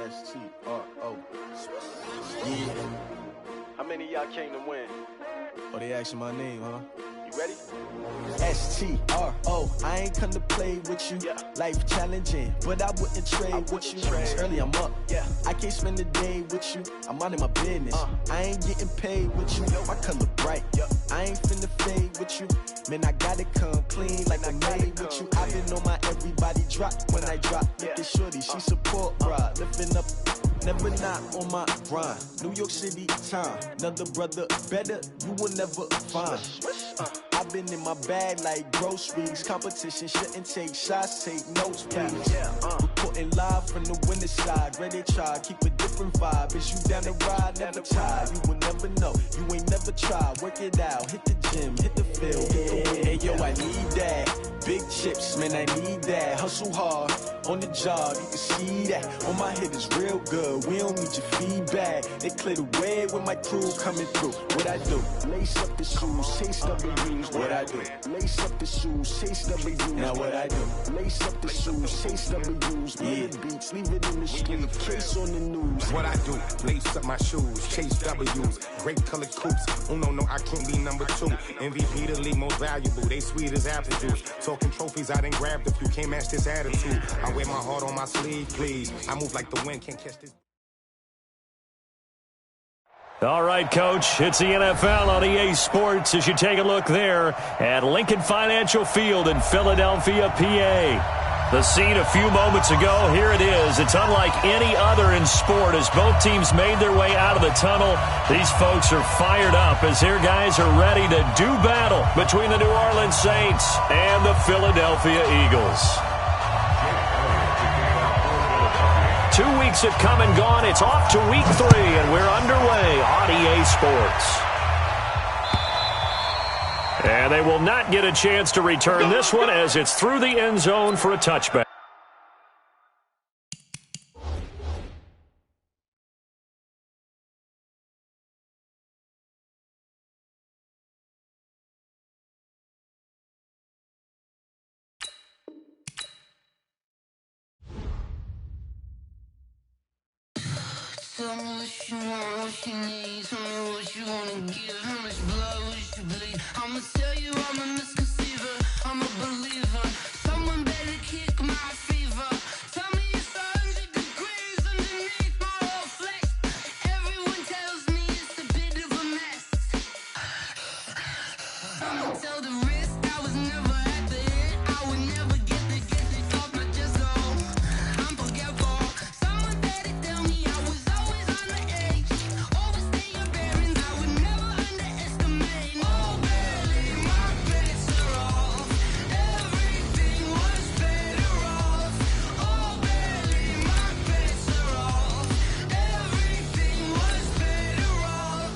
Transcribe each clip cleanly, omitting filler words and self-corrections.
S-T-R-O. Yeah. How many of y'all came to win? Oh, they asking my name, huh? You ready? S-T-R-O. I ain't come to play with you. Yeah. Life challenging, but I wouldn't trade with you. It's early, I'm up. Yeah. I can't spend the day with you. I'm out in my business. I ain't getting paid with you. My color bright. I ain't finna fade with you. Man, I gotta come clean like I made with you. I've been on my everybody drop when I drop. Look at shorty, she support, bruh. Lifting up, never not on my grind. New York City time, another brother better, you will never find. I've been in my bag like groceries. Competition shouldn't take shots, take notes, please. Reporting live from the winter side. Ready to try, keep a different vibe. Is you down the ride, never tired. You will never know, you ain't never tried. Work it out, hit the gym, hit the field, hit the win. Hey yo, I need that. Big chips, man, I need that. Hustle hard, on the job, you can see that. On my hit is real good, we don't need your feedback. They clear the way with my crew coming through. What I do? Lace up the shoes, chase W's. What I do? Lace up the shoes, chase W's. Now what I do? Lace up the shoes, chase W's. Yeah, beats, leave it in the street, case on the news. What I do? Lace up my shoes, chase W's. Great colored coops. Oh no, I can't be number 2. MVP the league most valuable. They sweet as apple juice. Talking trophies, I done grabbed a few. Can't match this attitude. I wear my heart on my sleeve, please. I move like the wind, can't catch this. All right, Coach, it's the NFL on EA Sports as you take a look there at Lincoln Financial Field in Philadelphia, PA. The scene a few moments ago, here it is. It's unlike any other in sport as both teams made their way out of the tunnel. These folks are fired up as their guys are ready to do battle between the New Orleans Saints and the Philadelphia Eagles. 2 weeks have come and gone. It's off to week 3, and we're underway on EA Sports. And they will not get a chance to return this one as it's through the end zone for a touchback. Tell me what you want, what you need. Tell me what you wanna give. How much blood would you bleed? I'ma tell you I'm a misconceiver. I'm a believer. Someone better kick my fever. Tell me it's 100 degrees underneath my whole flesh. Everyone tells me it's a bit of a mess. I'ma tell the risk I was never at the end. I would never get it off my chest. I'm forgetful. Someone better tell me I was always on the edge. Overstay your bearings, I would never underestimate. Oh, barely, my bets are off. Everything was better off. Oh, barely, my bets are off. Everything was better off.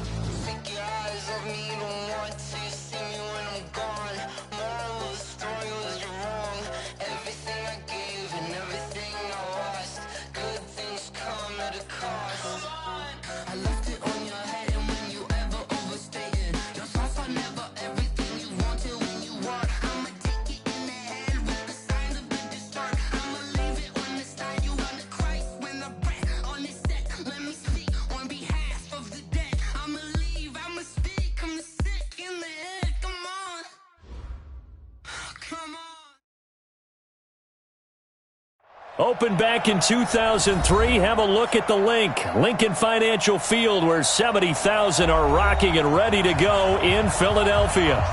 Take your eyes off me, don't want to see me when I'm gone. Moral of the story was you're wrong. Everything I gave and everything I lost. Good things come at a cost. I left it on your head, and when you ever overstated, your thoughts are never everything you wanted when you want. I'ma take it in the head with the signs of a distort. I'ma leave it on the side. You on the Christ when the breath on this set. Let me speak on behalf of the dead. I'ma leave, I'ma speak. I'm the sick in the head. Come on, come on. Opened back in 2003, have a look at the link. Lincoln Financial Field, where 70,000 are rocking and ready to go in Philadelphia.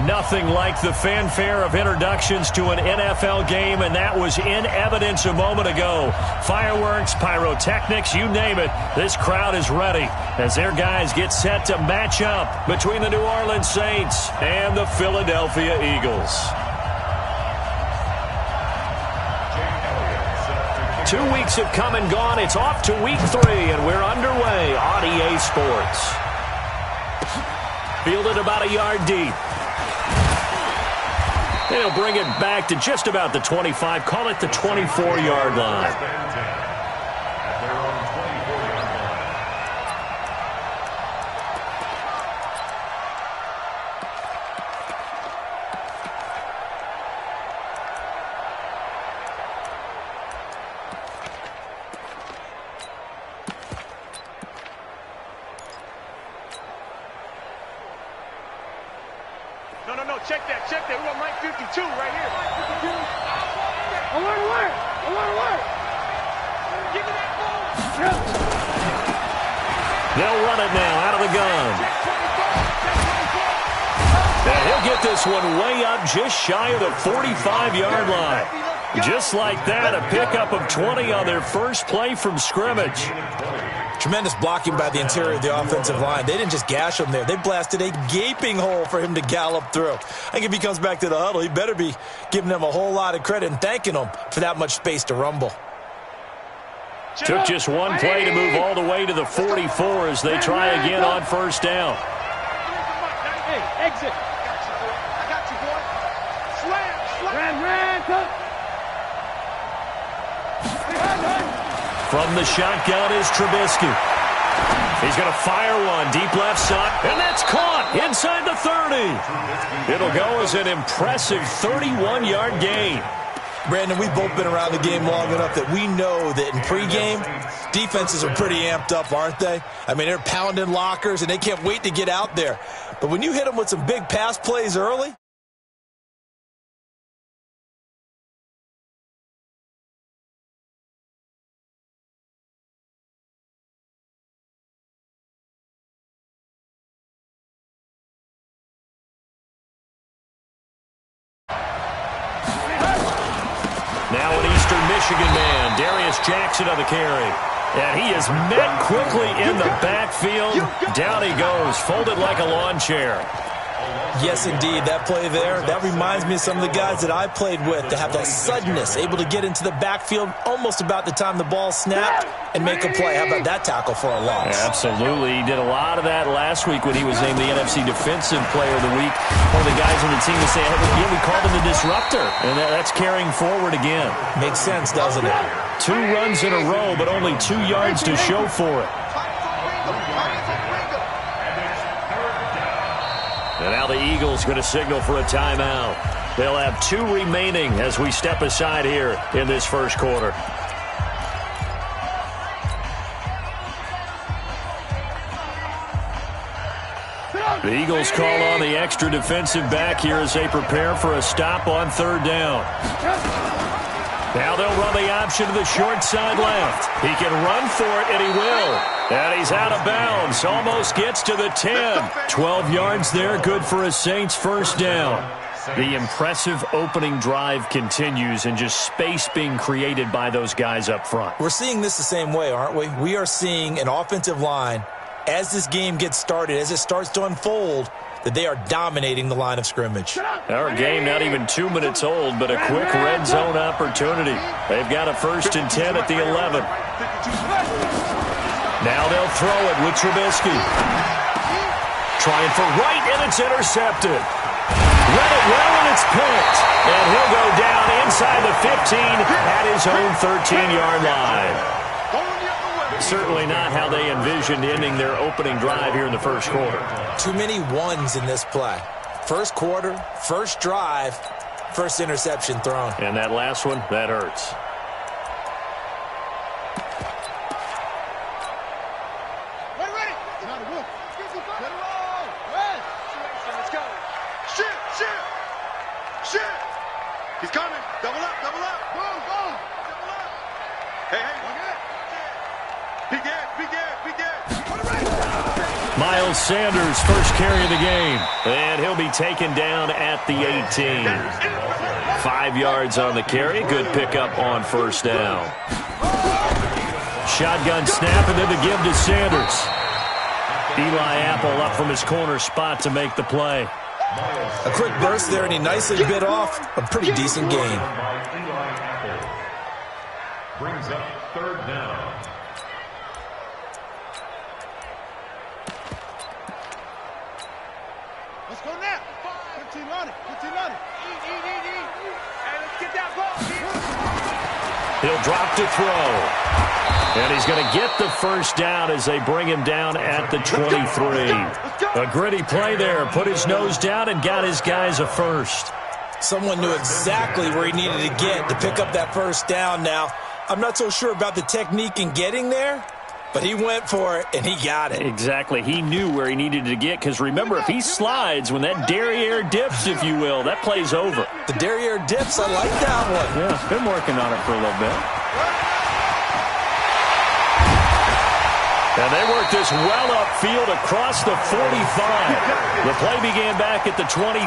Nothing like the fanfare of introductions to an NFL game, and that was in evidence a moment ago. Fireworks, pyrotechnics, you name it. This crowd is ready as their guys get set to match up between the New Orleans Saints and the Philadelphia Eagles. 2 weeks have come and gone. It's off to week 3, and we're underway on EA Sports. Fielded about a yard deep. And he'll bring it back to just about the 25. Call it the 24-yard line. check that. We got Mike 52 right here. Alert. Give me that ball. They'll run it now out of the gun. And he'll get this one way up just shy of the 45-yard line. Just like that, a pickup of 20 on their first play from scrimmage. Tremendous blocking by the interior of the offensive line. They didn't just gash him there. They blasted a gaping hole for him to gallop through. I think if he comes back to the huddle, he better be giving them a whole lot of credit and thanking them for that much space to rumble. Took just one play to move all the way to the 44 as they try again on first down. Hey, exit. I got you, boy. Slam. Ran, cut. From the shotgun is Trubisky. He's going to fire one deep left side, and that's caught inside the 30. It'll go as an impressive 31-yard gain. Brandon, we've both been around the game long enough that we know that in pregame, defenses are pretty amped up, aren't they? I mean, they're pounding lockers, and they can't wait to get out there. But when you hit them with some big pass plays early, now an Eastern Michigan man, Darius Jackson on the carry. And he is met quickly in the backfield. Down he goes, folded like a lawn chair. yes, indeed, that play there, that reminds me of some of the guys that I played with to have that suddenness, able to get into the backfield almost about the time the ball snapped and make a play. How about that tackle for a loss? Absolutely. He did a lot of that last week when he was named the NFC Defensive Player of the Week. One of the guys on the team would say, yeah, we called him the disruptor. And that's carrying forward again. Makes sense, doesn't it? 2 runs in a row, but only 2 yards to show for it. And now the Eagles going to signal for a timeout. They'll have 2 remaining as we step aside here in this first quarter. The Eagles call on the extra defensive back here as they prepare for a stop on 3rd down. Now they'll run the option to the short side left. He can run for it, and he will. And he's out of bounds. Almost gets to the 10. 12 yards there, good for a Saints first down. The impressive opening drive continues, and just space being created by those guys up front. We're seeing this the same way, aren't we? We are seeing an offensive line, as this game gets started, as it starts to unfold, that they are dominating the line of scrimmage. Our game not even 2 minutes old, but a quick red zone opportunity. They've got a 1st and 10 at the 11. Now they'll throw it with Trubisky. Trying for right, and it's intercepted. Read it well, and it's picked. And he'll go down inside the 15 at his own 13-yard line. Certainly not how they envisioned ending their opening drive here in the first quarter. Too many ones in this play. First quarter, first drive, first interception thrown. And that last one, that hurts. Ready. Let's go. Shit. He's coming. Double up. Go. Double up. Hey. Miles Sanders, first carry of the game. And he'll be taken down at the 18. 5 yards on the carry. Good pickup on first down. Shotgun snap, and then the give to Sanders. Eli Apple up from his corner spot to make the play. A quick burst there, and he nicely bit off a pretty decent gain. Brings up 3rd down. Let's go now. 15 on it. Hey, let's get that ball. He'll drop to throw. And he's going to get the first down as they bring him down at the 23. A gritty play there. Put his nose down and got his guys a first. Someone knew exactly where he needed to get to pick up that first down now. I'm not so sure about the technique in getting there, but he went for it, and he got it. Exactly. He knew where he needed to get, because remember, if he slides, when that derriere dips, if you will, that play's over. The derriere dips, I like that one. Yeah, been working on it for a little bit. And they work this well upfield across the 45. The play began back at the 23,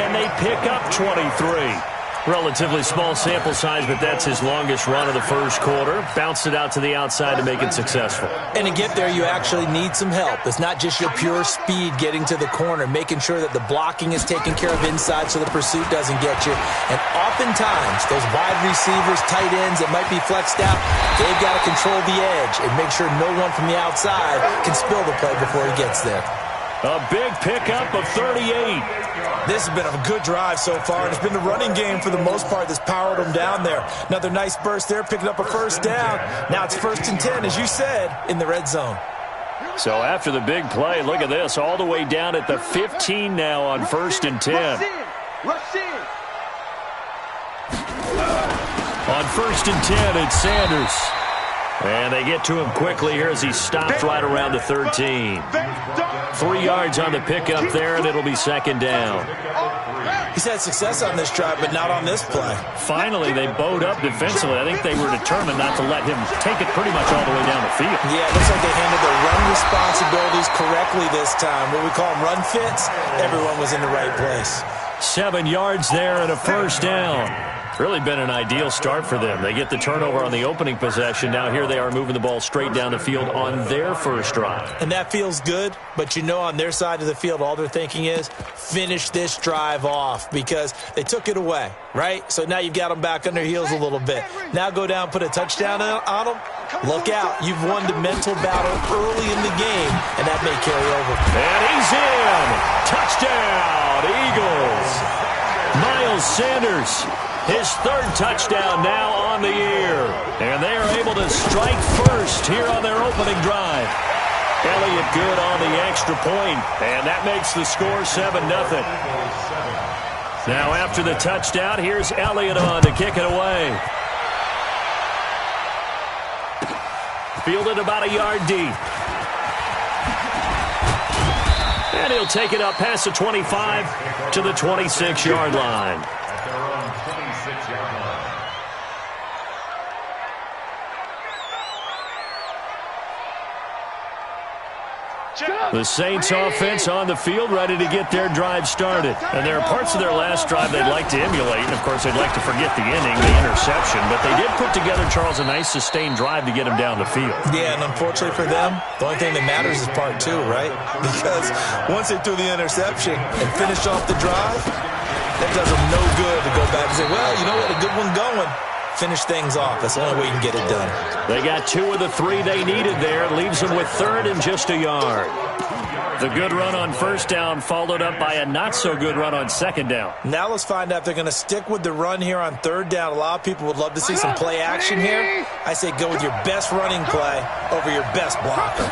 and they pick up 23. Relatively small sample size, but that's his longest run of the first quarter. Bounced it out to the outside to make it successful. And to get there, you actually need some help. It's not just your pure speed getting to the corner, making sure that the blocking is taken care of inside so the pursuit doesn't get you. And oftentimes, those wide receivers, tight ends that might be flexed out, they've got to control the edge and make sure no one from the outside can spill the play before he gets there. A big pickup of 38. This has been a good drive so far, and it's been the running game for the most part that's powered them down there. Another nice burst there, picking up a first down. Now it's 1st and 10, as you said, in the red zone. So after the big play, look at this, all the way down at the 15 now on 1st and 10. Rush in. On 1st and 10, it's Sanders. And they get to him quickly here as he stops right around the 13. 3 yards on the pickup there, and it'll be 2nd down. He's had success on this drive, but not on this play. Finally, they bowed up defensively. I think they were determined not to let him take it pretty much all the way down the field. Yeah, it looks like they handled their run responsibilities correctly this time. What we call them run fits, everyone was in the right place. 7 yards there and a first down. Really been an ideal start for them. They get the turnover on the opening possession. Now here they are moving the ball straight down the field on their first drive. And that feels good, but you know on their side of the field, all they're thinking is finish this drive off because they took it away, right? So now you've got them back on their heels a little bit. Now go down, put a touchdown on them. Look out. You've won the mental battle early in the game, and that may carry over. And he's in. Touchdown, Eagles. Miles Sanders. His 3rd touchdown now on the year. And they are able to strike first here on their opening drive. Elliott good on the extra point, and that makes the score 7-0. Now after the touchdown, here's Elliott on to kick it away. Fielded about a yard deep. And he'll take it up past the 25 to the 26-yard line. The Saints offense on the field, ready to get their drive started. And there are parts of their last drive they'd like to emulate. And, of course, they'd like to forget the inning, the interception. But they did put together, Charles, a nice sustained drive to get them down the field. Yeah, and unfortunately for them, the only thing that matters is part 2, right? Because once they threw the interception and finished off the drive, that does them no good to go back and say, well, you know what, a good one going. Finish things off. That's the only way you can get it done. They got 2 of the 3 they needed there. Leaves them with 3rd and just a yard. The good run on first down followed up by a not-so-good run on 2nd down. Now let's find out if they're going to stick with the run here on 3rd down. A lot of people would love to see some play action here. I say go with your best running play over your best blocker.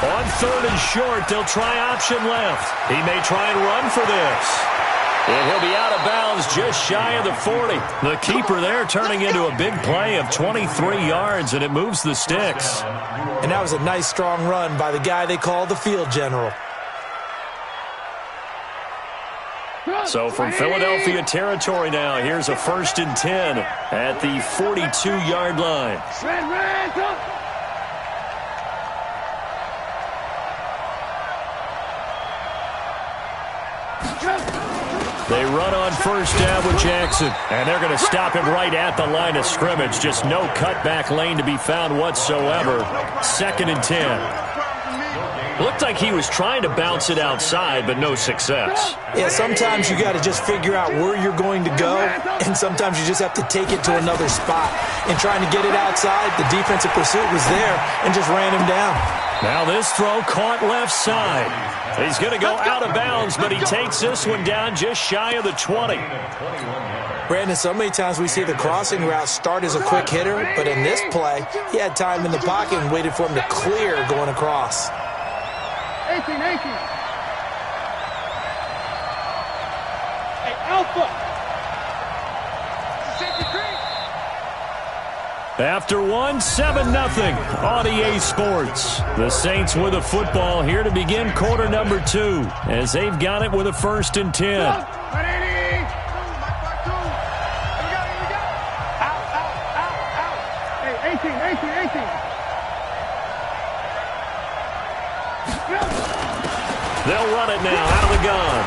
On 3rd and short, they'll try option left. He may try and run for this. And he'll be out of bounds just shy of the 40. The keeper there turning into a big play of 23 yards, and it moves the sticks. And that was a nice, strong run by the guy they call the field general. So from Philadelphia territory now, here's a 1st and 10 at the 42-yard line. They run on first down with Jackson, and they're going to stop him right at the line of scrimmage. Just no cutback lane to be found whatsoever. 2nd and 10. Looked like he was trying to bounce it outside, but no success. Yeah, sometimes you got to just figure out where you're going to go, and sometimes you just have to take it to another spot. And trying to get it outside, the defensive pursuit was there and just ran him down. Now this throw caught left side. He's going to go out of bounds, but he takes this one down just shy of the 20. Brandon, so many times we see the crossing route start as a quick hitter, but in this play, he had time in the pocket and waited for him to clear going across. 18. Hey, Alpha. After one, 7-0 on EA Sports. The Saints with a football here to begin quarter number 2 as they've got it with a 1st and 10. They'll run it now out of the gun.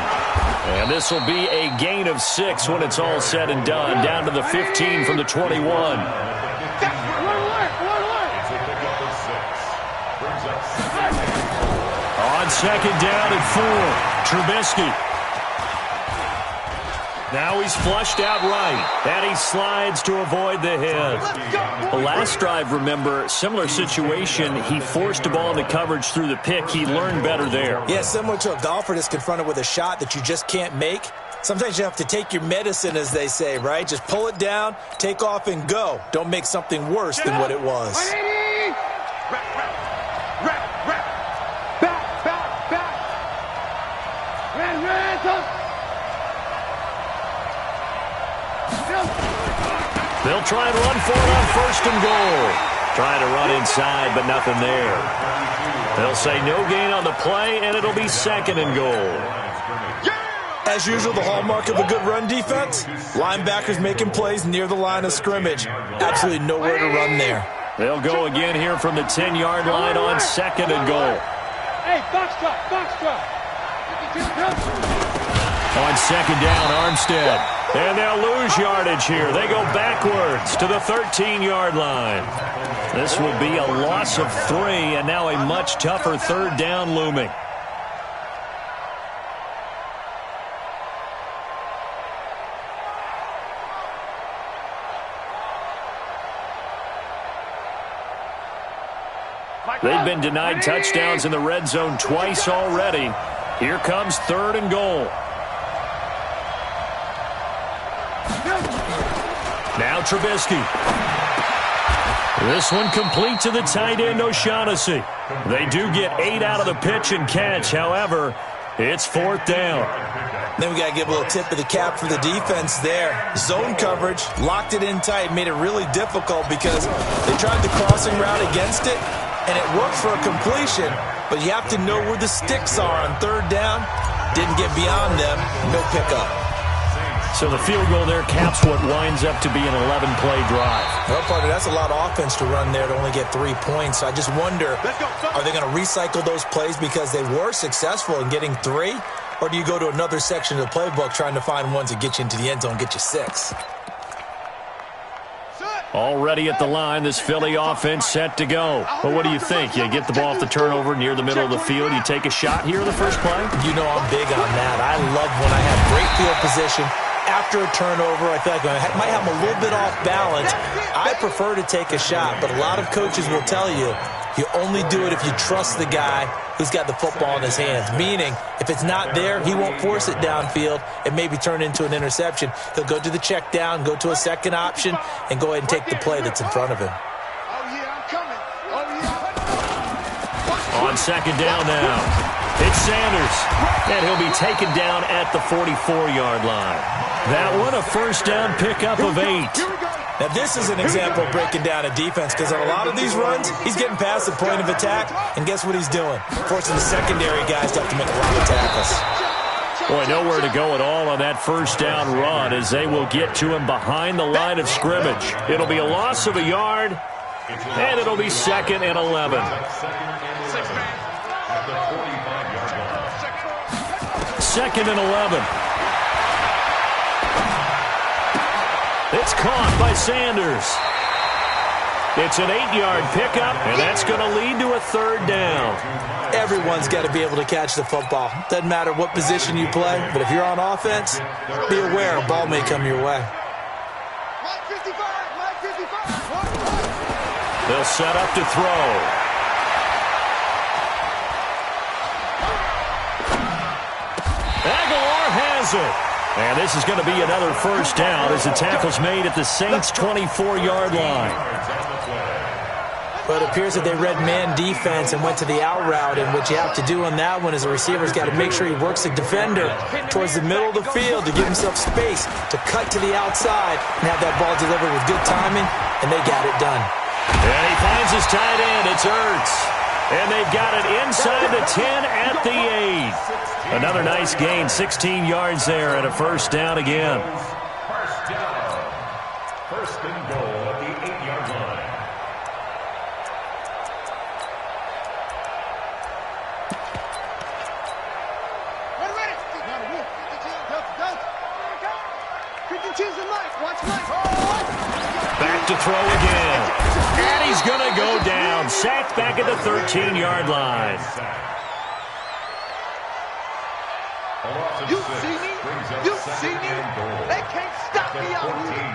And this will be a gain of 6 when it's all said and done, down to the 15 from the 21. On 2nd down and 4, Trubisky. Now he's flushed out right, and he slides to avoid the hit. The last drive, remember, similar situation. He forced the ball into coverage through the pick. He learned better there. Yeah, similar to a golfer that's confronted with a shot that you just can't make. Sometimes you have to take your medicine, as they say, right? Just pull it down, take off, and go. Don't make something worse than what it was. They'll try and run for it on 1st and goal. Trying to run inside, but nothing there. They'll say no gain on the play, and it'll be 2nd and goal. As usual, the hallmark of a good run defense, linebackers making plays near the line of scrimmage. Absolutely nowhere to run there. They'll go again here from the 10-yard line on 2nd and goal. Hey, box truck. On 2nd down, Armstead. And they'll lose yardage here. They go backwards to the 13-yard line. This will be a loss of 3, and now a much tougher 3rd down looming. They've been denied touchdowns in the red zone twice already. Here comes 3rd and goal. Now Trubisky. This one complete to the tight end, O'Shaughnessy. They do get 8 out of the pitch and catch. However, it's 4th down. Then we got to give a little tip of the cap for the defense there. Zone coverage, locked it in tight, made it really difficult because they tried the crossing route against it, and it worked for a completion, but you have to know where the sticks are on 3rd down. Didn't get beyond them, no pickup. So the field goal there caps what winds up to be an 11-play drive. Well, partner, that's a lot of offense to run there to only get 3 points. So I just wonder, are they going to recycle those plays because they were successful in getting 3? Or do you go to another section of the playbook trying to find ones that get you into the end zone, get you 6? Already at the line, this Philly offense set to go. But what do you think? You get the ball off the turnover near the middle of the field, you take a shot here in the first play? You know I'm big on that. I love when I have great field position. After a turnover, I feel like I might have them a little bit off balance. I prefer to take a shot, but a lot of coaches will tell you, you only do it if you trust the guy who's got the football in his hands. Meaning, if it's not there, he won't force it downfield and maybe turn into an interception. He'll go to the check down, go to a second option, and go ahead and take the play that's in front of him. On 2nd down now, it's Sanders, and he'll be taken down at the 44-yard line. That one, a 1st down pickup of 8. Now, this is an example of breaking down a defense because on a lot of these runs, he's getting past the point of attack, and guess what he's doing? Forcing the secondary guys to have to make a lot of tackles. Boy, nowhere to go at all on that 1st down run as they will get to him behind the line of scrimmage. It'll be a loss of a yard, and it'll be 2nd and 11. 2nd and 11. It's caught by Sanders. It's an 8-yard pickup, and that's going to lead to a 3rd down. Everyone's got to be able to catch the football. Doesn't matter what position you play, but if you're on offense, be aware a ball may come your way. They'll set up to throw. Aguilar has it. And this is going to be another 1st down as the tackle's made at the Saints' 24-yard line. But it appears that they read man defense and went to the out route, and what you have to do on that one is the receiver's got to make sure he works the defender towards the middle of the field to give himself space to cut to the outside and have that ball delivered with good timing, and they got it done. And he finds his tight end. It's Ertz. And they've got it inside the 10 at the 8. Another nice gain, 16 yards there and a first down again. First down. First and goal at the 8-yard line. Back to throw again. And he's going to go down. Sacked back at the 13-yard line. You see me? You see me? They can't stop me out here.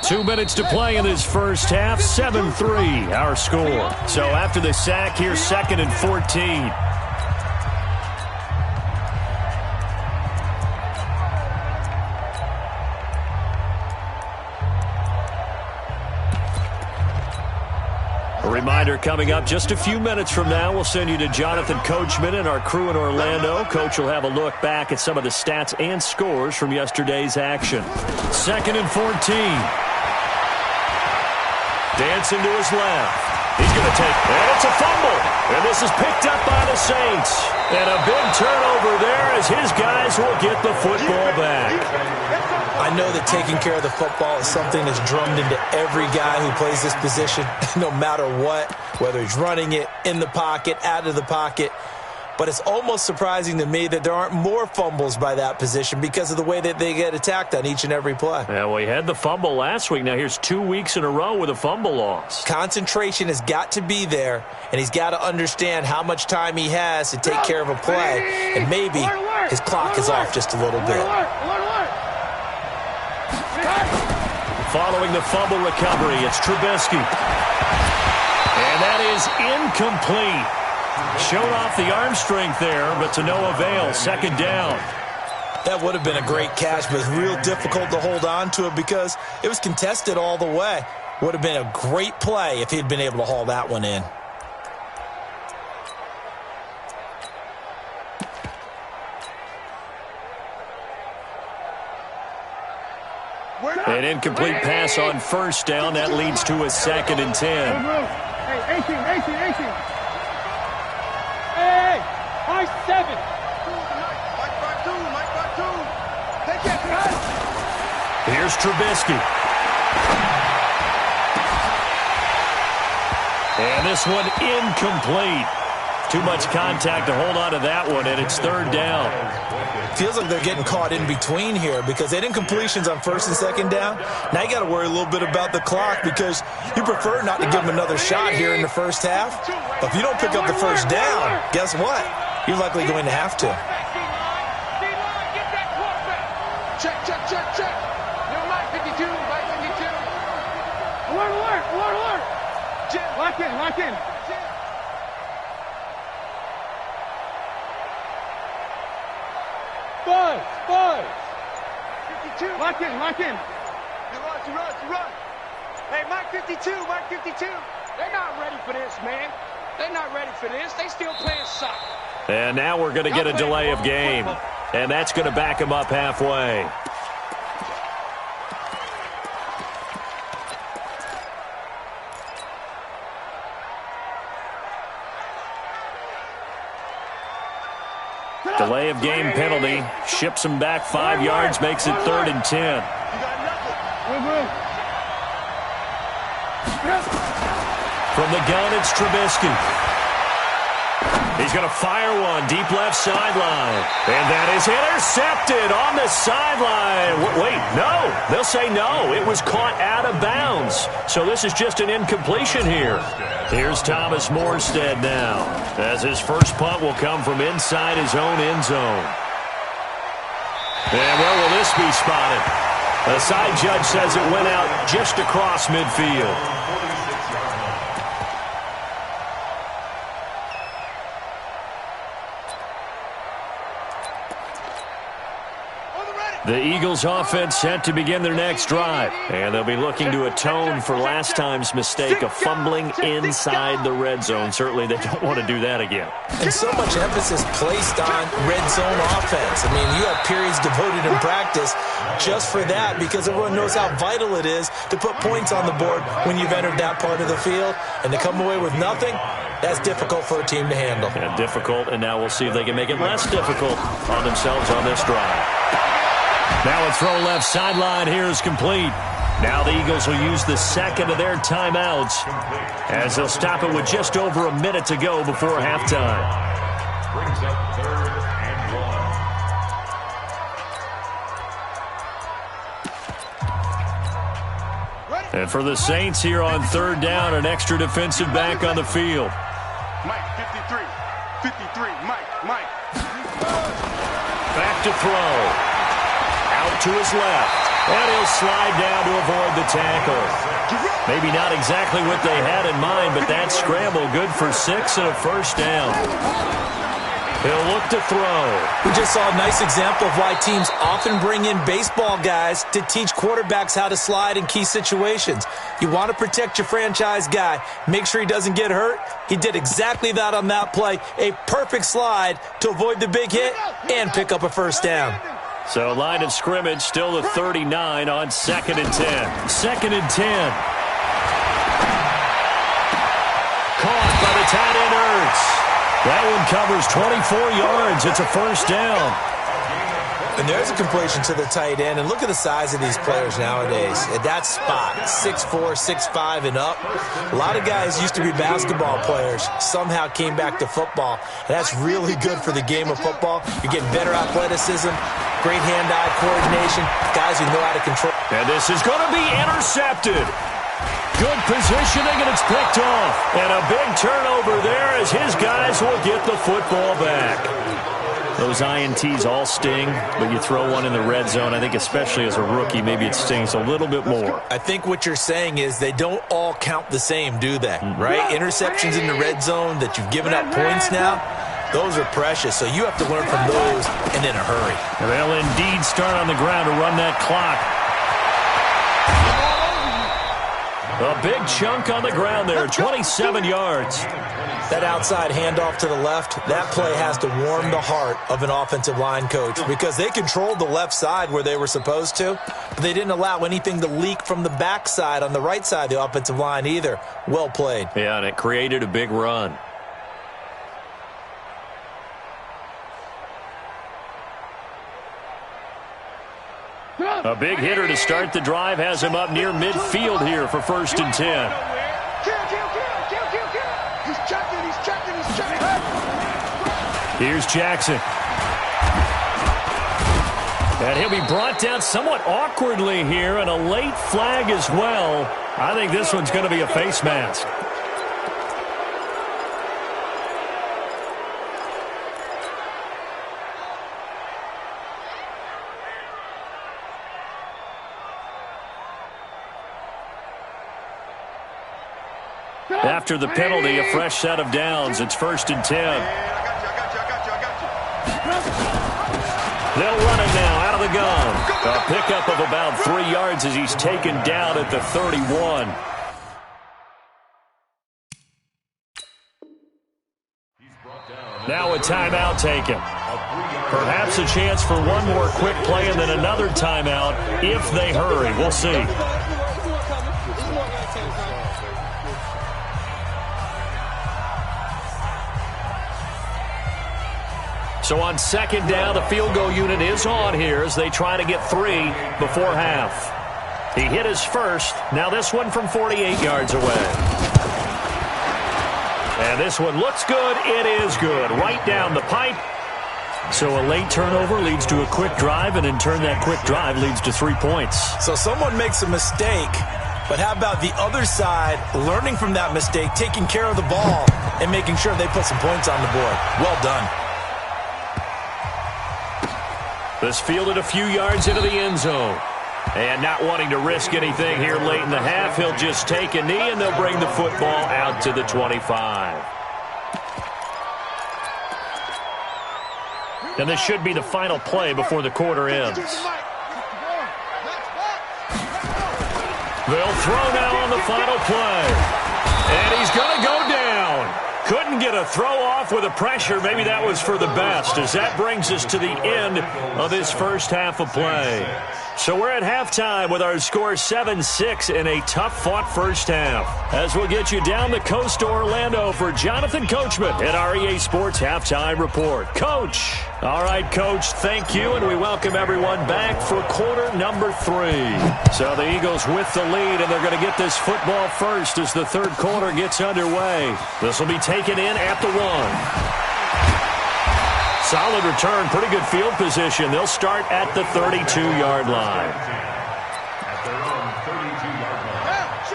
2 minutes to play in this first half. 7-3 our score. So after the sack, here's 2nd and 14. A reminder coming up just a few minutes from now, we'll send you to Jonathan Coachman and our crew in Orlando. Coach will have a look back at some of the stats and scores from yesterday's action. 2nd and 14. Dancing to his left. He's going to take, and it's a fumble. And this is picked up by the Saints. And a big turnover there as his guys will get the football back. I know that taking care of the football is something that's drummed into every guy who plays this position, no matter what, whether he's running it, in the pocket, out of the pocket. But it's almost surprising to me that there aren't more fumbles by that position because of the way that they get attacked on each and every play. Yeah, well, he had the fumble last week. Now here's 2 weeks in a row with a fumble loss. Concentration has got to be there, and he's got to understand how much time he has to take care of a play, and maybe his clock is off just a little bit. Following the fumble recovery, it's Trubisky. And that is incomplete. Showed off the arm strength there, but to no avail. 2nd down. That would have been a great catch, but it's real difficult to hold on to it because it was contested all the way. Would have been a great play if he'd been able to haul that one in. An incomplete pass on first down. That leads to a 2nd and 10. Hey, 18. Hey, high 7. Take it, guys. Here's Trubisky. And this one incomplete. Too much contact to hold on to that one, and it's 3rd down. Feels like they're getting caught in between here because they had incompletions on 1st and 2nd down. Now you got to worry a little bit about the clock because you prefer not to give them another shot here in the first half. But if you don't pick up the first down, guess what? You're likely going to have to. Check. Mike 52, Mike 52. Alert. Lock in. Buzz. 52. Lock in. You run. Hey, Mike 52. They're not ready for this, man. They're not ready for this. They still playing soccer. And now we're going to get a delay of game. And that's going to back him up halfway. Delay of game penalty. Ships him back 5 yards, makes it 3rd and 10. From the gun, it's Trubisky. He's going to fire one deep left sideline. And that is intercepted on the sideline. Wait, no. They'll say no. It was caught out of bounds. So this is just an incompletion here. Here's Thomas Morstead now, as his first punt will come from inside his own end zone. And where will this be spotted? The side judge says it went out just across midfield. On the ready. The Eagles offense set to begin their next drive. And they'll be looking to atone for last time's mistake of fumbling inside the red zone. Certainly they don't want to do that again. And so much emphasis placed on red zone offense. I mean, you have periods devoted in practice just for that because everyone knows how vital it is to put points on the board when you've entered that part of the field. And to come away with nothing, that's difficult for a team to handle. Yeah, difficult, and now we'll see if they can make it less difficult on themselves on this drive. Now a throw left sideline here is complete. Now the Eagles will use the second of their timeouts as they'll stop it with just over a minute to go before halftime. Brings up 3rd and 1. And for the Saints here on 3rd down, an extra defensive back on the field. Mike, 53, Mike. Back to throw. Out to his left. And he'll slide down to avoid the tackle. Maybe not exactly what they had in mind, but that scramble good for 6 and a first down. He'll look to throw. We just saw a nice example of why teams often bring in baseball guys to teach quarterbacks how to slide in key situations. You want to protect your franchise guy. Make sure he doesn't get hurt. He did exactly that on that play. A perfect slide to avoid the big hit and pick up a first down. So line of scrimmage still the 39 on 2nd and 10. 2nd and 10. Caught by the tight end Ertz. That one covers 24 yards. It's a first down. And there's a completion to the tight end. And look at the size of these players nowadays. At that spot, 6'4", 6'5", and up. A lot of guys used to be basketball players. Somehow came back to football. And that's really good for the game of football. You're getting better athleticism, great hand-eye coordination, guys who know how to control. And this is going to be intercepted. Good positioning, and it's picked off. And a big turnover there as his guys will get the football back. Those INTs all sting, but you throw one in the red zone, I think especially as a rookie, maybe it stings a little bit more. I think what you're saying is they don't all count the same, do they? Right? Interceptions in the red zone that you've given up points now, those are precious. So you have to learn from those and in a hurry. And they'll indeed start on the ground to run that clock. A big chunk on the ground there, 27 yards. That outside handoff to the left, that play has to warm the heart of an offensive line coach because they controlled the left side where they were supposed to, but they didn't allow anything to leak from the backside on the right side of the offensive line either. Well played. Yeah, and it created a big run. A big hitter to start the drive has him up near midfield here for 1st and 10. Here's Jackson. And he'll be brought down somewhat awkwardly here, and a late flag as well. I think this one's going to be a face mask. After the penalty, a fresh set of downs. It's 1st and 10. They'll run it now out of the gun. A pickup of about 3 yards as he's taken down at the 31. Now a timeout taken. Perhaps a chance for one more quick play and then another timeout if they hurry. We'll see. So on 2nd down, the field goal unit is on here as they try to get 3 before half. He hit his first. Now this one from 48 yards away. And this one looks good. It is good. Right down the pipe. So a late turnover leads to a quick drive, and in turn that quick drive leads to 3 points. So someone makes a mistake, but how about the other side learning from that mistake, taking care of the ball, and making sure they put some points on the board? Well done. This fielded a few yards into the end zone. And not wanting to risk anything here late in the half, he'll just take a knee, and they'll bring the football out to the 25. And this should be the final play before the quarter ends. They'll throw now on the final play. And he's going to go down. Couldn't get a throw off with the pressure. Maybe that was for the best, as that brings us to the end of this first half of play. So we're at halftime with our score 7-6 in a tough-fought first half. As we'll get you down the coast to Orlando for Jonathan Coachman at our EA Sports Halftime Report. Coach. All right, Coach, thank you, and we welcome everyone back for quarter number 3. So the Eagles with the lead, and they're going to get this football first as the third quarter gets underway. This will be taken in at the 1. Solid return, pretty good field position. They'll start at the 32-yard line.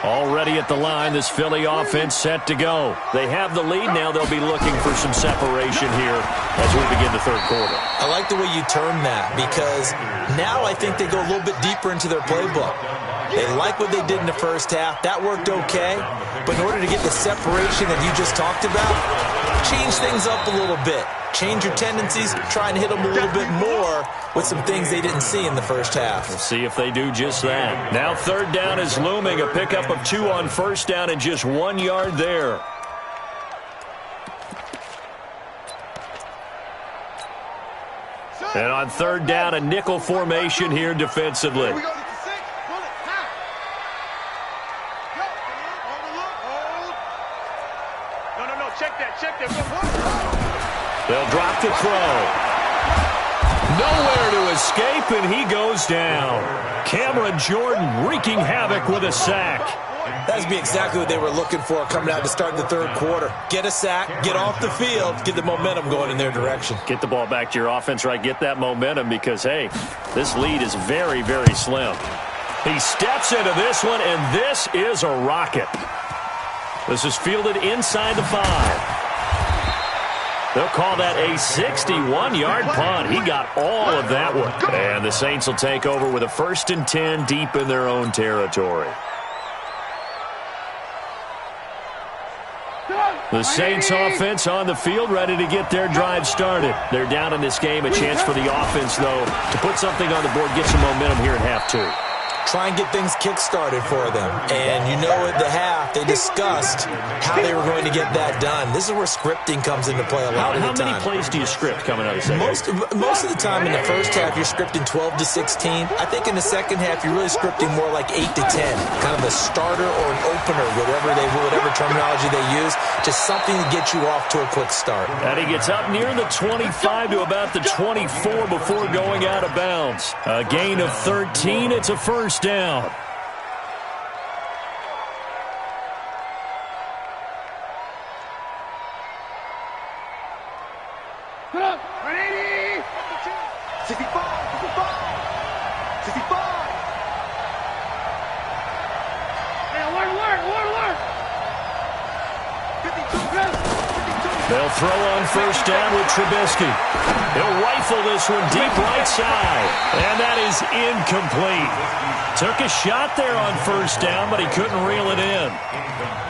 Already at the line, this Philly offense set to go. They have the lead now. They'll be looking for some separation here as we begin the third quarter. I like the way you term that, because now I think they go a little bit deeper into their playbook. They like what they did in the first half. That worked okay. But in order to get the separation that you just talked about, change things up a little bit. Change your tendencies, try and hit them a little bit more with some things they didn't see in the first half. We'll see if they do just that. Now third down is looming. A pickup of 2 on first down and just 1 yard there. And on third down, a nickel formation here defensively. Check that. They'll drop the throw. Nowhere to escape, and he goes down. Cameron Jordan wreaking havoc with a sack. That's be exactly what they were looking for coming out to start the third quarter. Get a sack, get off the field, get the momentum going in their direction. Get the ball back to your offense, right? Get that momentum because, hey, this lead is very, very slim. He steps into this one, and this is a rocket. This is fielded inside the 5. They'll call that a 61-yard punt. He got all of that one. And the Saints will take over with a 1st and 10 deep in their own territory. The Saints offense on the field, ready to get their drive started. They're down in this game. A chance for the offense, though, to put something on the board, get some momentum here at half 2. Try and get things kick-started for them. And you know at the half, they discussed how they were going to get that done. This is where scripting comes into play a lot of the time. How many plays do you script coming out of the second? Most of the time in the first half, you're scripting 12 to 16. I think in the second half, you're really scripting more like 8 to 10. Kind of a starter or an opener, whatever terminology they use. Just something to get you off to a quick start. And he gets up near the 25 to about the 24 before going out of bounds. A gain of 13. It's a first down. Put up. 180. 65. 65. Now, work. 52. They'll throw on first down with Trubisky. He'll rifle this one deep right side. And that is incomplete. Took a shot there on first down, but he couldn't reel it in.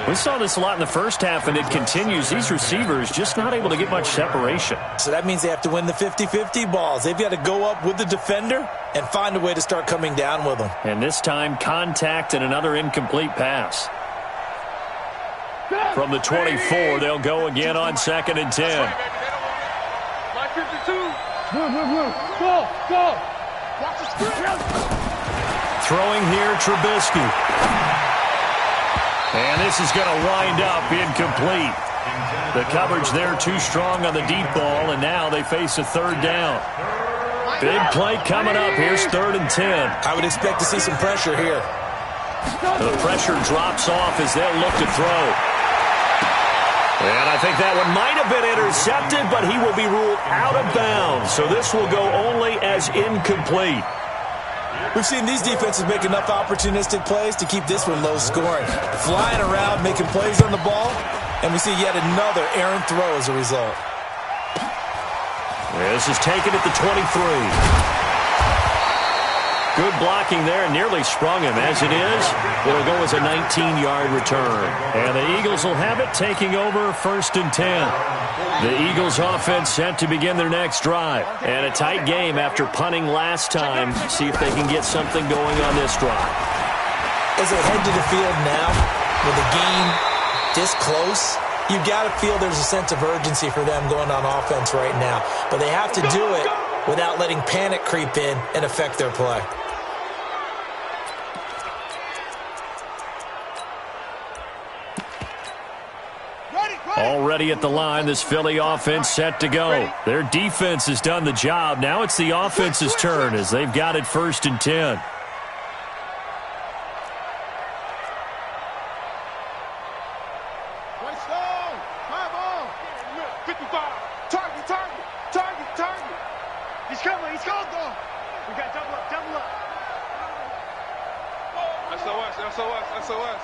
We saw this a lot in the first half, and it continues. These receivers just not able to get much separation. So that means they have to win the 50-50 balls. They've got to go up with the defender and find a way to start coming down with them. And this time, contact and another incomplete pass. From the 24, they'll go again on 2nd and 10. My 52. Go. Watch the script. Throwing here, Trubisky. And this is going to wind up incomplete. The coverage there too strong on the deep ball, and now they face a third down. Big play coming up. Here's 3rd and 10. I would expect to see some pressure here. The pressure drops off as they'll look to throw. And I think that one might have been intercepted, but he will be ruled out of bounds. So this will go only as incomplete. We've seen these defenses make enough opportunistic plays to keep this one low scoring. Flying around, making plays on the ball, and we see yet another errant throw as a result. This is taken at the 23. Good blocking there, nearly sprung him. As it is, it'll go as a 19-yard return. And the Eagles will have it, taking over 1st and 10. The Eagles offense set to begin their next drive. And a tight game after punting last time. See if they can get something going on this drive. as they head to the field now, with the game this close, you've got to feel there's a sense of urgency for them going on offense right now. But they have to do it without letting panic creep in and affect their play. Already at the line, this Philly offense set to go. Their defense has done the job. Now it's the offense's turn as they've got it 1st and 10. He's coming, he's going, though. We got double up, double up. SOS, SOS, SOS.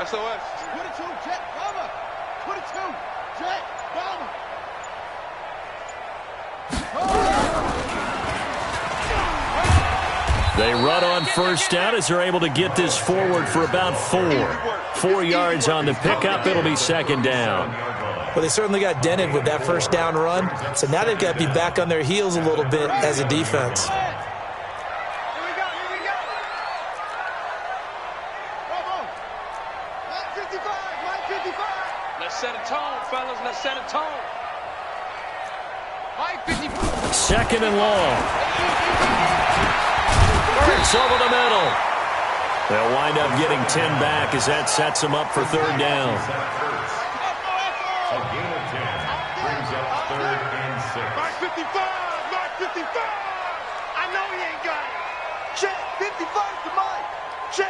SOS. 22, Jet, bomber. 22, Jet, bomber. They run on 1st down as they're able to get this forward for about 4. 4 yards on the pickup. It'll be 2nd down. Well, they certainly got dented with that 1st down run, so now they've got to be back on their heels a little bit as a defense. Here we go, here we go. Bravo. Line 55, line 55. Let's set a tone, fellas. Let's set a tone. Line 55. 2nd and long. It's over the middle. They'll wind up getting 10 back as that sets them up for 3rd down. A gain of 10 brings up 3rd and 6. Line 55, line 55. I know he ain't got it. Check, 55 to Mike. Check,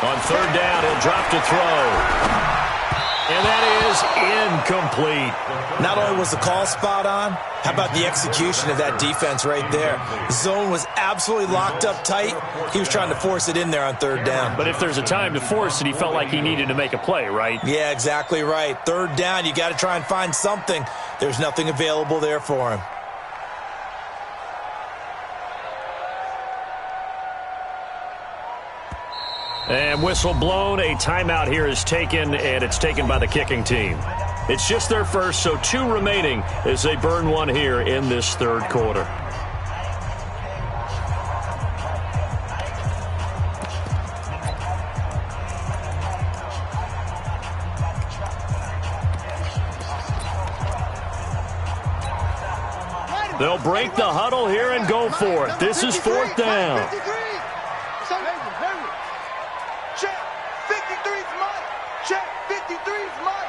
On 3rd down, he'll drop to throw. And that is incomplete. Not only was the call spot on, how about the execution of that defense right there? Zone was absolutely locked up tight. He was trying to force it in there on 3rd down. But if there's a time to force it, he felt like he needed to make a play, right? Yeah, exactly right. 3rd down, you got to try and find something. There's nothing available there for him. And whistle blown, a timeout here is taken, and it's taken by the kicking team. It's just their first, so 2 remaining as they burn one here in this 3rd quarter. They'll break the huddle here and go for it. This is 4th down. Check, 53's Mike. Check, 53's Mike.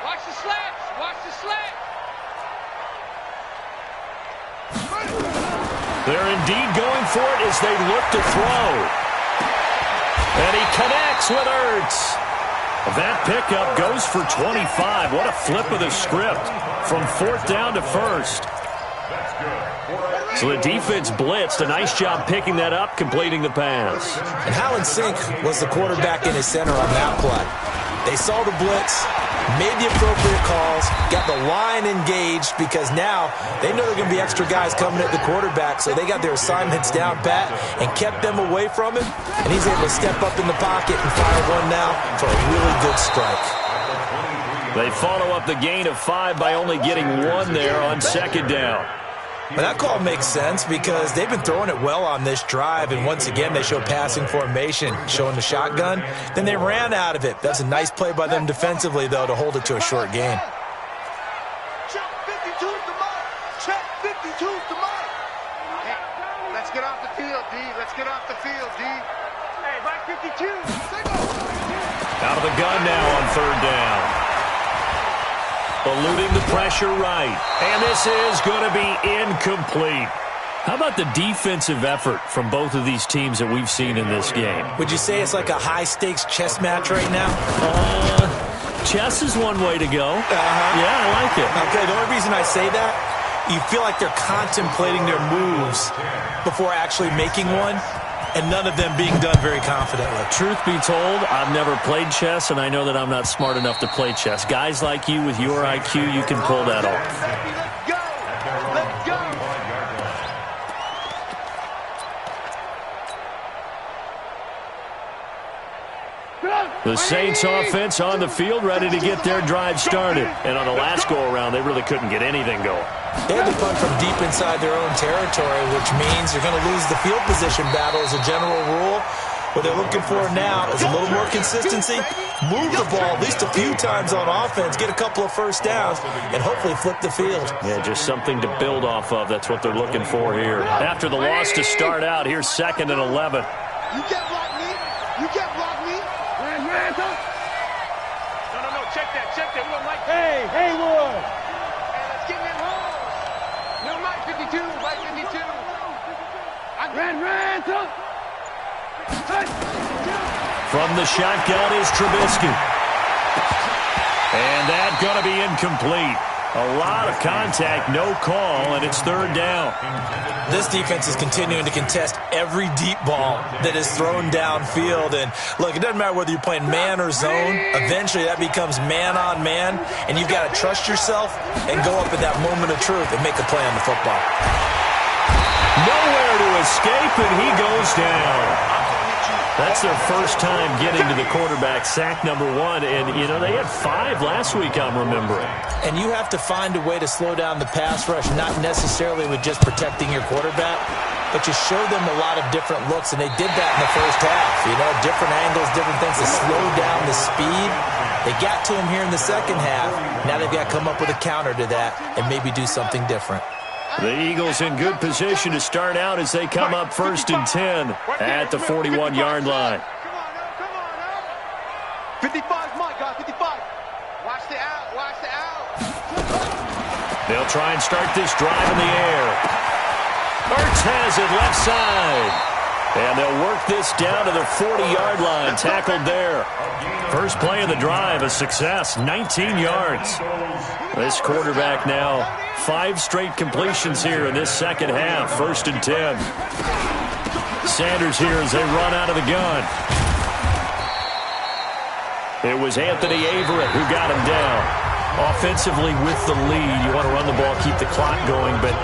Watch the slats. Watch the slats. They're indeed going for it as they look to throw. And he connects with Ertz. That pickup goes for 25. What a flip of the script from 4th down to 1st. So the defense blitzed. A nice job picking that up, completing the pass. And how in sync was the quarterback in his center on that play? They saw the blitz, made the appropriate calls, got the line engaged because now they know there are going to be extra guys coming at the quarterback, so they got their assignments down pat and kept them away from him, and he's able to step up in the pocket and fire one now for a really good strike. They follow up the gain of 5 by only getting 1 there on 2nd down. But that call makes sense because they've been throwing it well on this drive, and once again they show passing formation, showing the shotgun. Then they ran out of it. That's a nice play by them defensively, though, to hold it to a short gain. Check, 52's to Mike. Check, 52's to Mike. Hey, let's get off the field, D. Let's get off the field, D. Hey, right 52. Out of the gun now on 3rd down. Eluding the pressure right. And this is going to be incomplete. How about the defensive effort from both of these teams that we've seen in this game? Would you say it's like a high-stakes chess match right now? Chess is one way to go. Yeah, I like it. Okay, the only reason I say that, you feel like they're contemplating their moves before actually making one, and none of them being done very confidently. Truth be told, I've never played chess, and I know that I'm not smart enough to play chess. Guys like you with your IQ, you can pull that off. Let's go. Let's go. The Saints offense on the field, ready to get their drive started. And on the last go-around, they really couldn't get anything going. They had to punt from deep inside their own territory, which means you're going to lose the field position battle as a general rule. What they're looking for now is a little more consistency, move the ball at least a few times on offense, get a couple of first downs, and hopefully flip the field. Yeah, just something to build off of. That's what they're looking for here. After the loss to start out, here's 2nd and 11. You can't block me. You can't block me. No. Check that. We don't like that. Hey, Haywood. Hey, let's get in that hole. No, Mike 52. From the shotgun is Trubisky. And that's going to be incomplete. A lot of contact, no call, and it's 3rd down. This defense is continuing to contest every deep ball that is thrown downfield. And, look, it doesn't matter whether you're playing man or zone. Eventually that becomes man on man, and you've got to trust yourself and go up at that moment of truth and make a play on the football. Nowhere to escape, and he goes down. That's their first time getting to the quarterback, sack number 1. And, you know, they had 5 last week, I'm remembering. And you have to find a way to slow down the pass rush, not necessarily with just protecting your quarterback, but you show them a lot of different looks, and they did that in the first half. You know, different angles, different things to slow down the speed. They got to him here in the second half. Now they've got to come up with a counter to that and maybe do something different. The Eagles in good position to start out as they come up 1st and 10 at the 41-yard line. Come on now. 55's my guy, 55. Watch the out. They'll try and start this drive in the air. Ertz has it left side. And they'll work this down to the 40-yard line, tackled there. First play of the drive, a success, 19 yards. This quarterback now, 5 straight completions here in this second half, 1st and 10. Sanders here as they run out of the gun. It was Anthony Averett who got him down. Offensively with the lead, you want to run the ball, keep the clock going, but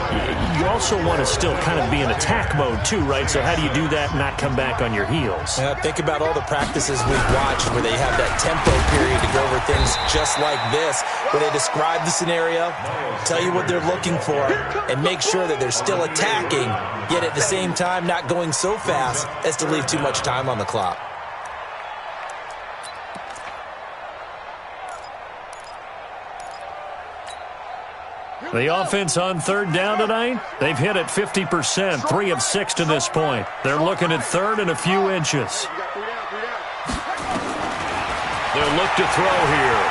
you also want to still kind of be in attack mode too, right? So how do you do that and not come back on your heels? Yeah, think about all the practices we've watched where they have that tempo period to go over things just like this, where they describe the scenario, tell you what they're looking for, and make sure that they're still attacking, yet at the same time not going so fast as to leave too much time on the clock. The offense on 3rd down tonight, they've hit it 50%, 3 of 6 to this point. They're looking at 3rd and a few inches. They'll look to throw here.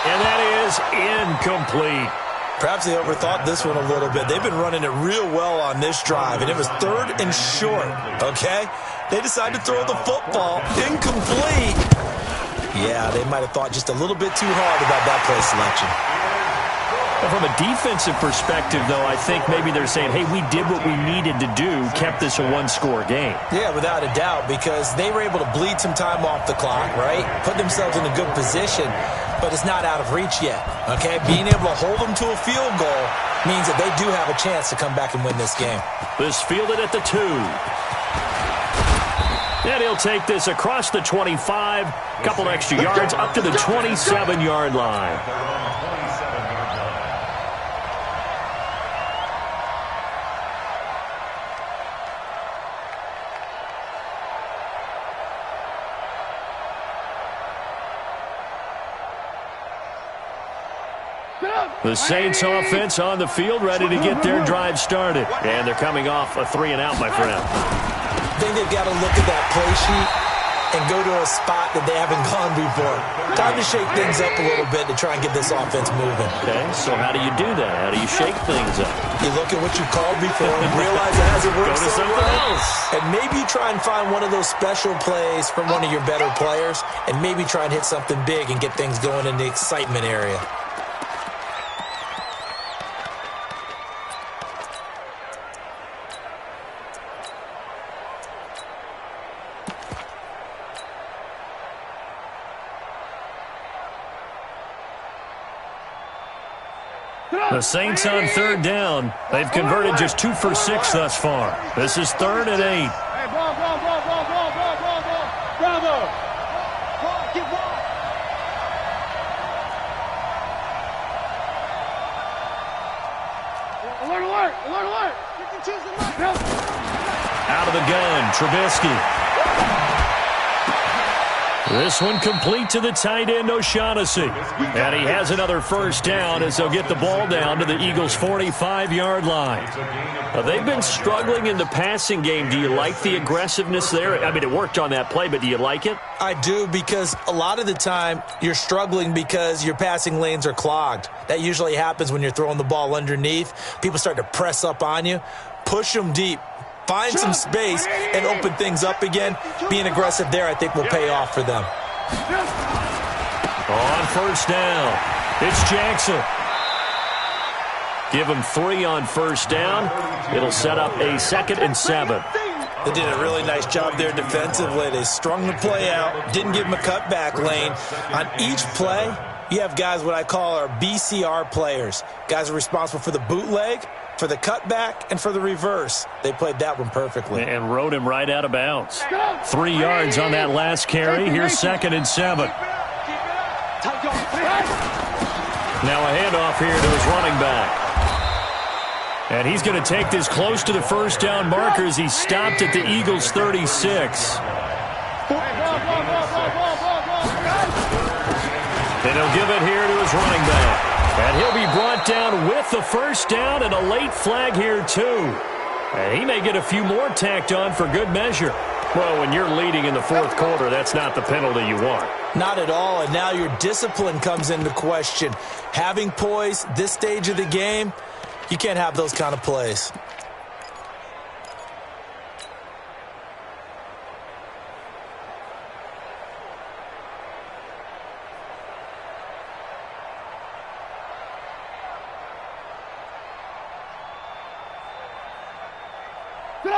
And that is incomplete. Perhaps they overthought this one a little bit. They've been running it real well on this drive, and it was 3rd and short, okay? They decided to throw the football incomplete. Yeah, they might have thought just a little bit too hard about that play selection. From a defensive perspective, though, I think maybe they're saying, hey, we did what we needed to do, kept this a 1-score game. Yeah, without a doubt, because they were able to bleed some time off the clock, right? Put themselves in a good position, but it's not out of reach yet, okay? Being able to hold them to a field goal means that they do have a chance to come back and win this game. This fielded at the 2. And he'll take this across the 25, couple extra yards, up to the 27-yard line. The Saints offense on the field, ready to get their drive started. And they're coming off a 3-and-out, my friend. I think they've got to look at that play sheet and go to a spot that they haven't gone before. Time to shake things up a little bit to try and get this offense moving. Okay, so how do you do that? How do you shake things up? You look at what you called before and realize it hasn't worked Go to something else. And maybe try and find one of those special plays from one of your better players and maybe try and hit something big and get things going in the excitement area. The Saints on 3rd down. They've converted just 2 for 6 thus far. This is 3rd and 8. Hey, ball. Bravo. Get ball. Alert. Alert! Alert! Alert! 52's alert! Out of the gun, Trubisky. This one complete to the tight end, O'Shaughnessy. And he has another first down as they'll get the ball down to the Eagles' 45-yard line. They've been struggling in the passing game. Do you like the aggressiveness there? I mean, it worked on that play, but do you like it? I do, because a lot of the time you're struggling because your passing lanes are clogged. That usually happens when you're throwing the ball underneath. People start to press up on you. Push them deep. Find some space and open things up again. Being aggressive there, I think, will pay off for them. On first down, it's Jackson. Give him 3 on first down. It'll set up a 2nd and 7. They did a really nice job there defensively. They strung the play out, didn't give him a cutback lane. On each play, you have guys what I call our BCR players. Guys are responsible for the bootleg, for the cutback, and for the reverse. They played that one perfectly. And rode him right out of bounds. 3 yards on that last carry. Here's 2nd and 7. Now a handoff here to his running back. And he's going to take this close to the first down marker as he stopped at the Eagles' 36. And he'll give it here to his running back. And he'll be brought down with the first down and a late flag here, too. And he may get a few more tacked on for good measure. Well, when you're leading in the 4th quarter, that's not the penalty you want. Not at all, and now your discipline comes into question. Having poise this stage of the game, you can't have those kind of plays.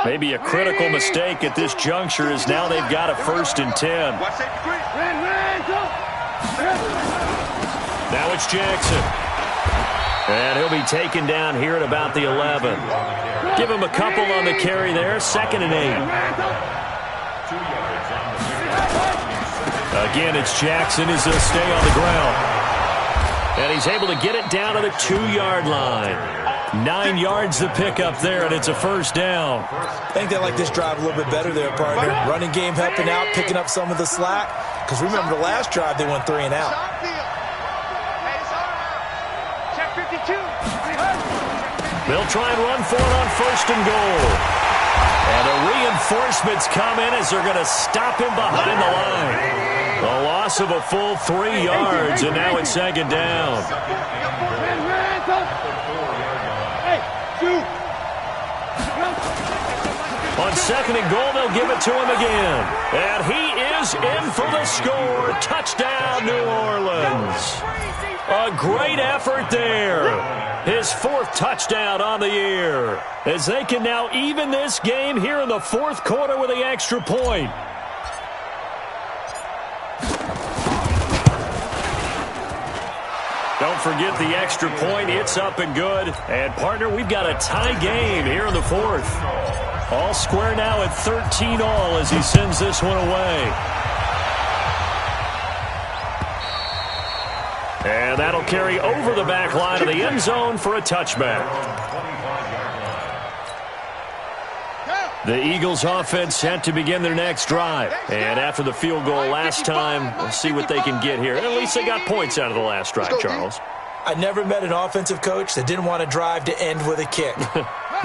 Maybe a critical mistake at this juncture is now they've got a 1st and 10. Now it's Jackson. And he'll be taken down here at about the 11. Give him a couple on the carry there. 2nd and 8. Again, it's Jackson as they'll stay on the ground. And he's able to get it down to the 2-yard line. 9 yards to pick up there, and it's a first down. I think they like this drive a little bit better there, partner. Running game helping out, picking up some of the slack. Because remember the last drive, they went 3 and out. They'll try and run for it on 1st and goal. And the reinforcements come in as they're going to stop him behind the line. A loss of a full 3 yards, and now it's 2nd down. On 2nd and goal, they'll give it to him again. And he is in for the score. Touchdown, New Orleans. A great effort there. His 4th touchdown on the year. As they can now even this game here in the 4th quarter with the extra point. Don't forget the extra point. It's up and good. And, partner, we've got a tie game here in the 4th. All square now at 13 all as he sends this one away. And that'll carry over the back line of the end zone for a touchback. The Eagles offense set to begin their next drive. And after the field goal last time, we'll see what they can get here. At least they got points out of the last drive, Charles. I never met an offensive coach that didn't want to drive to end with a kick.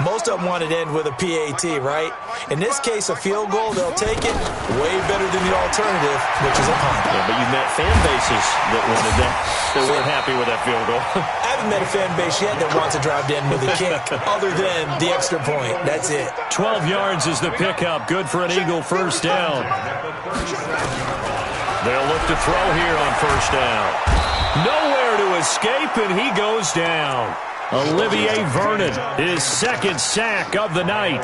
Most of them wanted to end with a PAT, right? In this case, a field goal, they'll take it way better than the alternative, which is a punt. Yeah, but you've met fan bases that wanted that. They weren't happy with that field goal. I haven't met a fan base yet that wants to drive to end with a kick, other than the extra point. That's it. 12 yards is the pickup. Good for an Eagle first down. They'll look to throw here on first down. Nowhere to escape, and he goes down. Olivier Vernon, his 2nd sack of the night.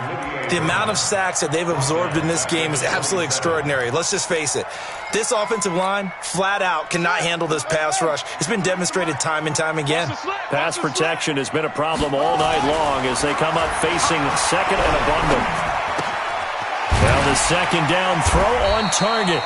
The amount of sacks that they've absorbed in this game is absolutely extraordinary. Let's just face it. This offensive line, flat out, cannot handle this pass rush. It's been demonstrated time and time again. Pass protection has been a problem all night long as they come up facing 2nd and abundant. Now the 2nd down throw on target.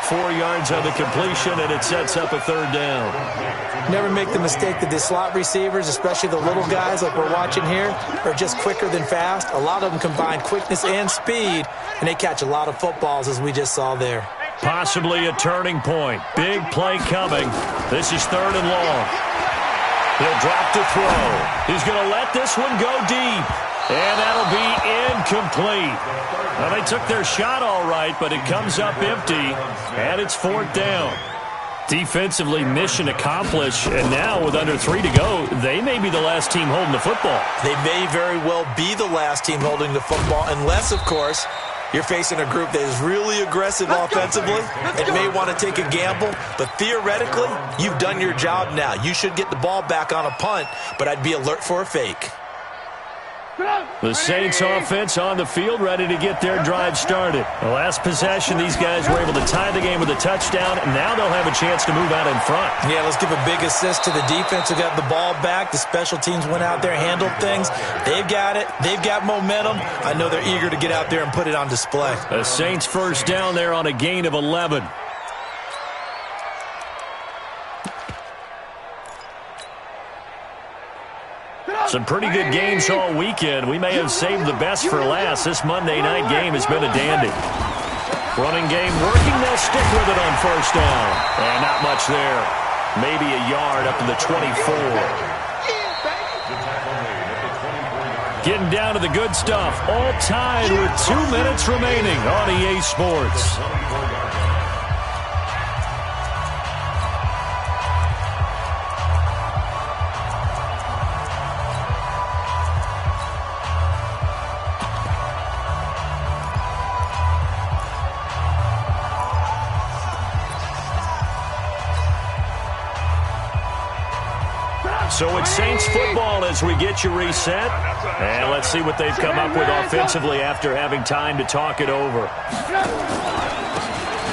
4 yards on the completion, and it sets up a 3rd down. Never make the mistake that the slot receivers, especially the little guys like we're watching here, are just quicker than fast. A lot of them combine quickness and speed, and they catch a lot of footballs, as we just saw there. Possibly a turning point. Big play coming. This is 3rd and long. He'll drop to throw. He's going to let this one go deep. And that'll be incomplete. Well, they took their shot all right, but it comes up empty, and it's 4th down. Defensively, mission accomplished, and now with under 3 to go, they may be the last team holding the football. They may very well be the last team holding the football, unless, of course, you're facing a group that is really aggressive offensively and may want to take a gamble. But theoretically, you've done your job now. You should get the ball back on a punt, but I'd be alert for a fake. The Saints offense on the field, ready to get their drive started. The last possession, these guys were able to tie the game with a touchdown, and now they'll have a chance to move out in front. Yeah, let's give a big assist to the defense who got the ball back. The special teams went out there, handled things. They've got it. They've got momentum. I know they're eager to get out there and put it on display. The Saints 1st down there on a gain of 11. Some pretty good games all weekend. We may have saved the best for last. This Monday night game has been a dandy. Running game working. They'll stick with it on 1st down. And not much there. Maybe a yard up to the 24. Getting down to the good stuff. All tied with 2 minutes remaining on EA Sports. So it's Saints football as we get you reset. And let's see what they've come up with offensively after having time to talk it over.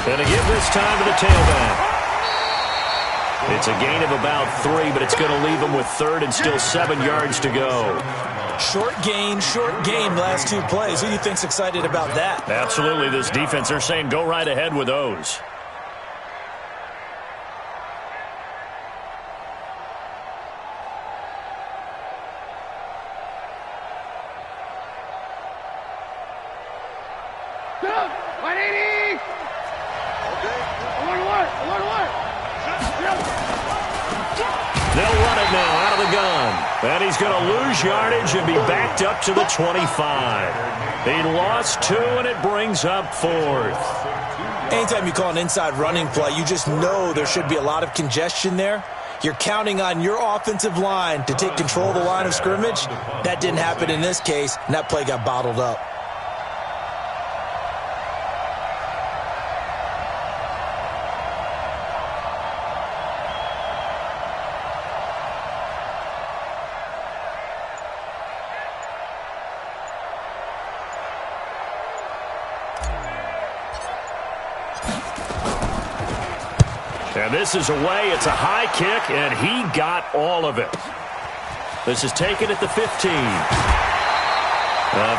Going to give this time to the tailback. It's a gain of about 3, but it's going to leave them with 3rd and still 7 yards to go. Short gain, last 2 plays. Who do you think's excited about that? Absolutely. This defense, they're saying go right ahead with those. They'll run it now out of the gun. And he's going to lose yardage and be backed up to the 25. He lost 2, and it brings up 4th. Anytime you call an inside running play, you just know there should be a lot of congestion there. You're counting on your offensive line to take control of the line of scrimmage. That didn't happen in this case, and that play got bottled up. And this is away. It's a high kick, and he got all of it. This is taken at the 15. A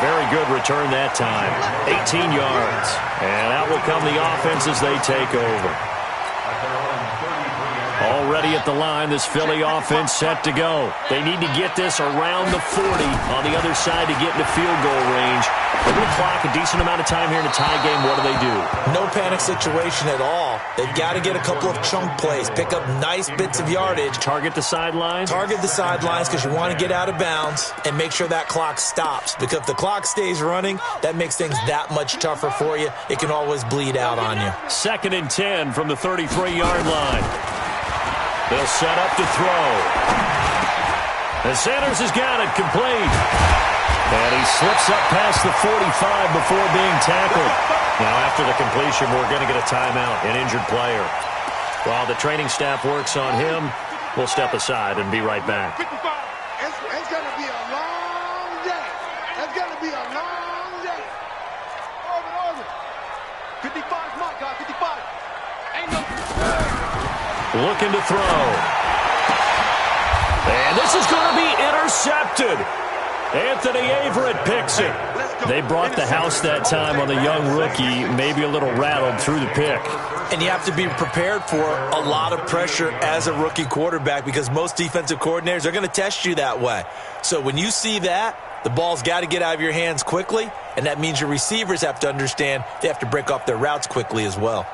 very good return that time. 18 yards. And out will come the offense as they take over. Already at the line, this Philly offense set to go. They need to get this around the 40 on the other side to get into field goal range. They're going to clock a decent amount of time here in a tie game. What do they do? No panic situation at all. They've got to get a couple of chunk plays, pick up nice bits of yardage. Target the sidelines? Target the sidelines because you want to get out of bounds and make sure that clock stops. Because if the clock stays running, that makes things that much tougher for you. It can always bleed out on you. 2nd and 10 from the 33-yard line. They'll set up to throw. And Sanders has got it complete. And he slips up past the 45 before being tackled. Now, after the completion, we're going to get a timeout, an injured player. While the training staff works on him, we'll step aside and be right back. It's going to be a long day. It's going to be a long day. Over. 55, mark, guy, 55. Ain't no... Looking to throw. And this is going to be intercepted. Anthony Averett picks it. They brought the house that time on the young rookie, maybe a little rattled through the pick. And you have to be prepared for a lot of pressure as a rookie quarterback because most defensive coordinators are going to test you that way. So when you see that, the ball's got to get out of your hands quickly, and that means your receivers have to understand they have to break off their routes quickly as well.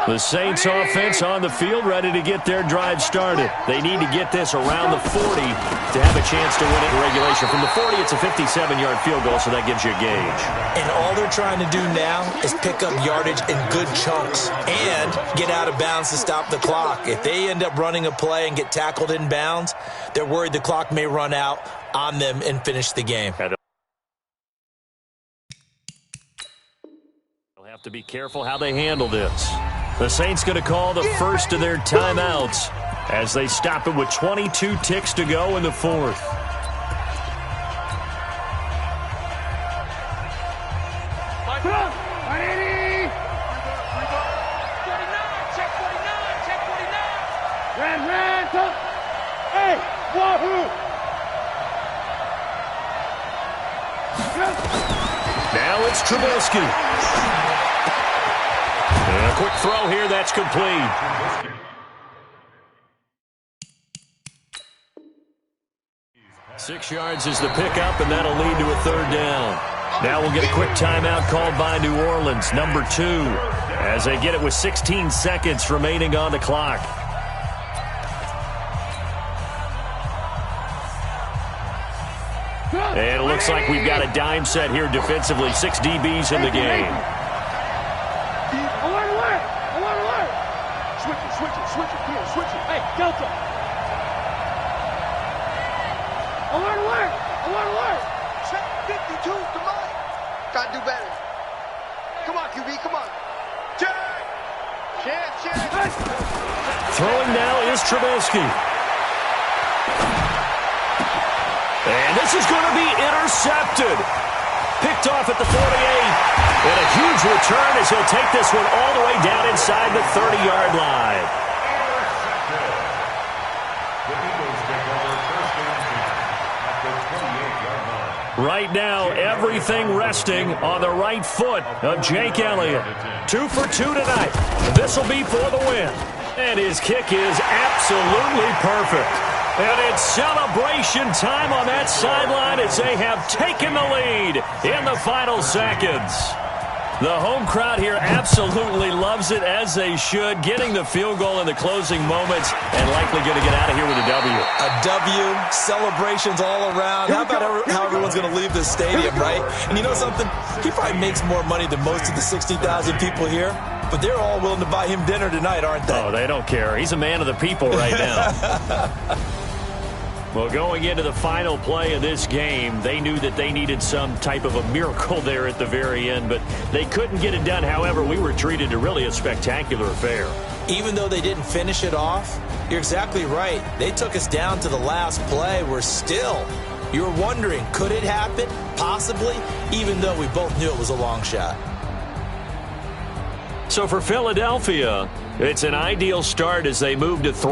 The Saints offense on the field, ready to get their drive started. They need to get this around the 40 to have a chance to win it in regulation. From the 40, it's a 57-yard field goal, so that gives you a gauge. And all they're trying to do now is pick up yardage in good chunks and get out of bounds to stop the clock. If they end up running a play and get tackled in bounds, they're worried the clock may run out on them and finish the game. Have to be careful how they handle this. The Saints going to call the first of their timeouts as they stop it with 22 ticks to go in the fourth. Now it's Trubisky. And a quick throw here, that's complete. Six yards is the pickup, and that'll lead to a third down. Now we'll get a quick timeout called by New Orleans, number 2, as they get it with 16 seconds remaining on the clock. And it looks like we've got a dime set here defensively. 6 DBs in the game. Switch it. Hey, Delta. Alert. Check 52 to Mike. Gotta do better. Come on, QB, come on. Check. Throwing now is Trubisky. And this is going to be intercepted. Picked off at the 48. And a huge return as he'll take this one all the way down inside the 30-yard line. Right now, everything resting on the right foot of Jake Elliott. 2 for 2 tonight. This will be for the win. And his kick is absolutely perfect. And it's celebration time on that sideline as they have taken the lead in the final seconds. The home crowd here absolutely loves it, as they should, getting the field goal in the closing moments and likely going to get out of here with a W. A W, celebrations all around. How about how everyone's going to leave this stadium, right? And you know something? He probably makes more money than most of the 60,000 people here, but they're all willing to buy him dinner tonight, aren't they? Oh, they don't care. He's a man of the people right now. Well, going into the final play of this game, they knew that they needed some type of a miracle there at the very end, but they couldn't get it done. However, we were treated to really a spectacular affair. Even though they didn't finish it off, you're exactly right. They took us down to the last play. We're still, you're wondering, could it happen? Possibly, even though we both knew it was a long shot. So for Philadelphia, it's an ideal start as they move to 3.